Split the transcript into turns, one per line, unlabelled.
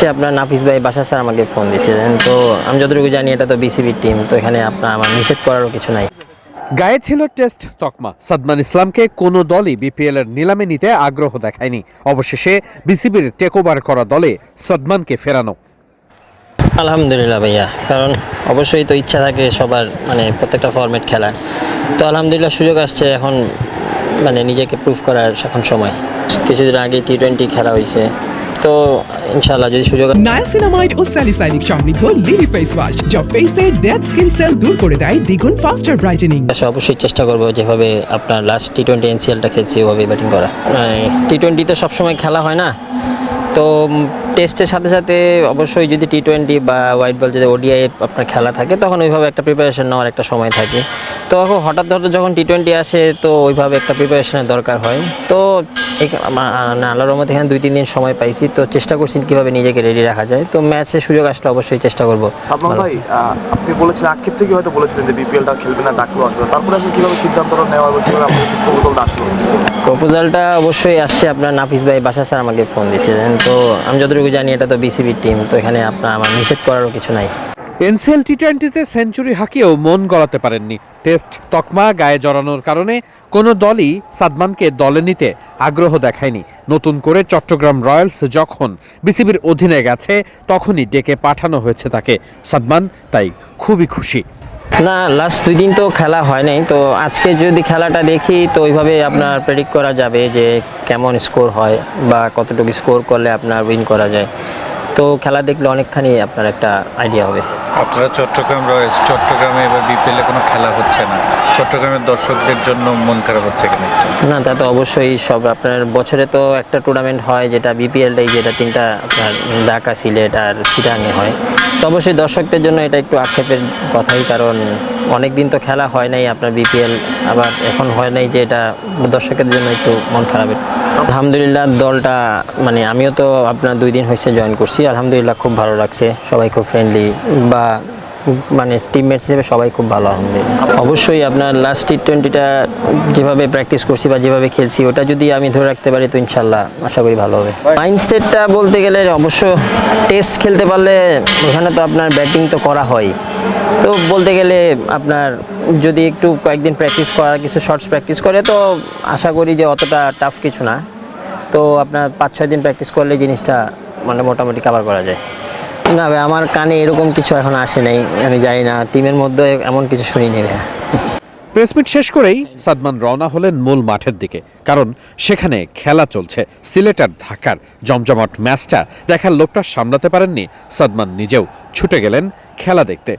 আসছে আপনার নাফিস ভাই বাসা স্যার আমাকে ফোন দিয়েছিলেন। তো আমি যতটুকু জানি এটা তো বিসিবির টিম, তো এখানে আপনার আমার নিষেধ করারও কিছু নাই।
গায়ে ছিল টেস্ট তকমা, সাদমান ইসলামকে কোনো দলই বিপিএল এর নিলামে নিতে আগ্রহ দেখায়নি। অবশেষে বিসিবির টেকওভার করা দলে সাদমানকে ফেরানো।
আলহামদুলিল্লাহ ভাইয়া, কারণ অবশ্যই তো ইচ্ছা থাকে সবার, মানে প্রত্যেকটা ফরম্যাট খেলার। তো আলহামদুলিল্লাহ সুযোগ আসছে এখন, মানে নিজেকে প্রুভ করার এখন সময়। কিছুদিন আগে T20 খেলা হয়েছে, তো ইনশাআল্লাহ যদি সুযোগ।
নায়াসিনামাইড ও স্যালিসাইলিক সমৃদ্ধ লিলি ফেস ওয়াশ যা ফেসের ডেড স্কিন সেল দূর করে দেয় দ্বিগুণ ফাস্টার ব্রাইটেনিং।
অবশ্যই চেষ্টা করবো যেভাবে আপনার লাস্ট T20 NCLটা খেলছি ওভাবে ব্যাটিং করা। T20 তো সবসময় খেলা হয় না, তো টেস্টের সাথে সাথে অবশ্যই যদি T20 বা হোয়াইট বল যদি ওডিআই আপনার খেলা থাকে তখন ওইভাবে একটা প্রিপারেশন নেওয়ার একটা সময় থাকে। তো হঠাৎ যখন T20 আসে তো ওইভাবে একটা প্রিপারেশনের দরকার হয়। তো আল্লাহর রহমতে এখানে 2-3 দিন সময় পাইছি, তো চেষ্টা করছি কীভাবে নিজেকে রেডি রাখা যায়। তো ম্যাচের সুযোগ আসলে অবশ্যই চেষ্টা করবো।
সাদমান ভাই, আপনি বলেছিলেন আক্ষেপ থেকে হয়তো বলেছিলেন যে বিপিএলটা খেলবে না, ডাকলো আসবে, তারপরে আসলে কীভাবে সিদ্ধান্তটা নেওয়া হবে, কীভাবে আপনার প্রপোজালটা আসলো?
প্রপোজালটা অবশ্যই আসছে আপনার নাফিস ভাই বাসা স্যার আমাকে ফোন দিয়েছিলেন। তো আমি যতটুকু জানি এটা তো বিসিবির টিম, তো এখানে আপনার আমার নিষেধ করারও কিছু নাই।
এনসিএল টি20তে সেঞ্চুরি হাঁকিয়েও মন গলাতে পারেননি। টেস্ট তকমা গায়ে জড়ানোর কারণে কোনো দলই সাদমানকে দলে নিতে আগ্রহ দেখায়নি। নতুন করে চট্টগ্রাম রয়্যালস যখন বিসিবির অধীনে গেছে তখনই ডেকে পাঠানো হয়েছে তাকে। সাদমান তাই খুবই খুশি।
না, লাস্ট 2 দিন তো খেলা হয় নাই, তো আজকে যদি খেলাটা দেখি তো ওইভাবে আপনার প্রেডিক্ট করা যাবে যে কেমন স্কোর হয় বা কতটুকু স্কোর করলে আপনার উইন করা যায়। তো খেলা দেখলে অনেকখানি আপনার একটা আইডিয়া হবে।
আপনারা চট্টগ্রাম রয়েছে, চট্টগ্রামে এবার বিপিএলে কোনো খেলা হচ্ছে না, চট্টগ্রামের দর্শকদের জন্য মন খারাপ হচ্ছে কেন?
না, তা তো অবশ্যই। সব আপনার বছরে তো একটা টুর্নামেন্ট হয় যেটা বিপিএলটাই, যেটা 3টা আপনার ঢাকা, সিলেট আর চিটাগাংয়ে হয়। তো অবশ্যই দর্শকদের জন্য এটা একটু আক্ষেপের কথাই, কারণ অনেক দিন তো খেলা হয় নাই আপনার বিপিএল, আবার এখন হয় নাই, যে এটা দর্শকের জন্য একটু মন খারাপের। আলহামদুলিল্লাহ দলটা, মানে আমিও তো আপনার 2 দিন হয়েছে জয়েন করছি, আলহামদুলিল্লাহ খুব ভালো লাগছে। সবাই খুব ফ্রেন্ডলি, বা মানে টিমমেটস হিসেবে সবাই খুব ভালো আলহামদুলিল্লাহ। অবশ্যই আপনার লাস্ট T20টা যেভাবে প্র্যাকটিস করছি বা যেভাবে খেলছি ওটা যদি আমি ধরে রাখতে পারি তো ইনশাল্লাহ আশা করি ভালো হবে। মাইন্ডসেটটা বলতে গেলে অবশ্য টেস্ট খেলতে পারলে ওখানে তো আপনার ব্যাটিং তো করা হয়, তো বলতে গেলে আপনার যদি একটু কয়েকদিন প্র্যাকটিস করা, কিছু শর্টস প্র্যাকটিস করে তো আশা করি যে অতটা টাফ কিছু না। তো আপনার 5-6 দিন প্র্যাকটিস করলে জিনিসটা মানে মোটামুটি কভার করা যায়। না ভাই, আমার কানে এরকম কিছু এখন আসে নাই, আমি জানি না, টিমের মধ্যে এমন কিছু শুনি নেই ভাই।
প্রেসমিট শেষ করেই সাদমান রওনা হলেন মূল মাঠের দিকে, কারণ সেখানে খেলা চলছে। সিলেট আর ঢাকার জমজমাট ম্যাচটা দেখার লোভটা সামলাতে পারেননি সাদমান, নিজেও ছুটে গেলেন খেলা দেখতে।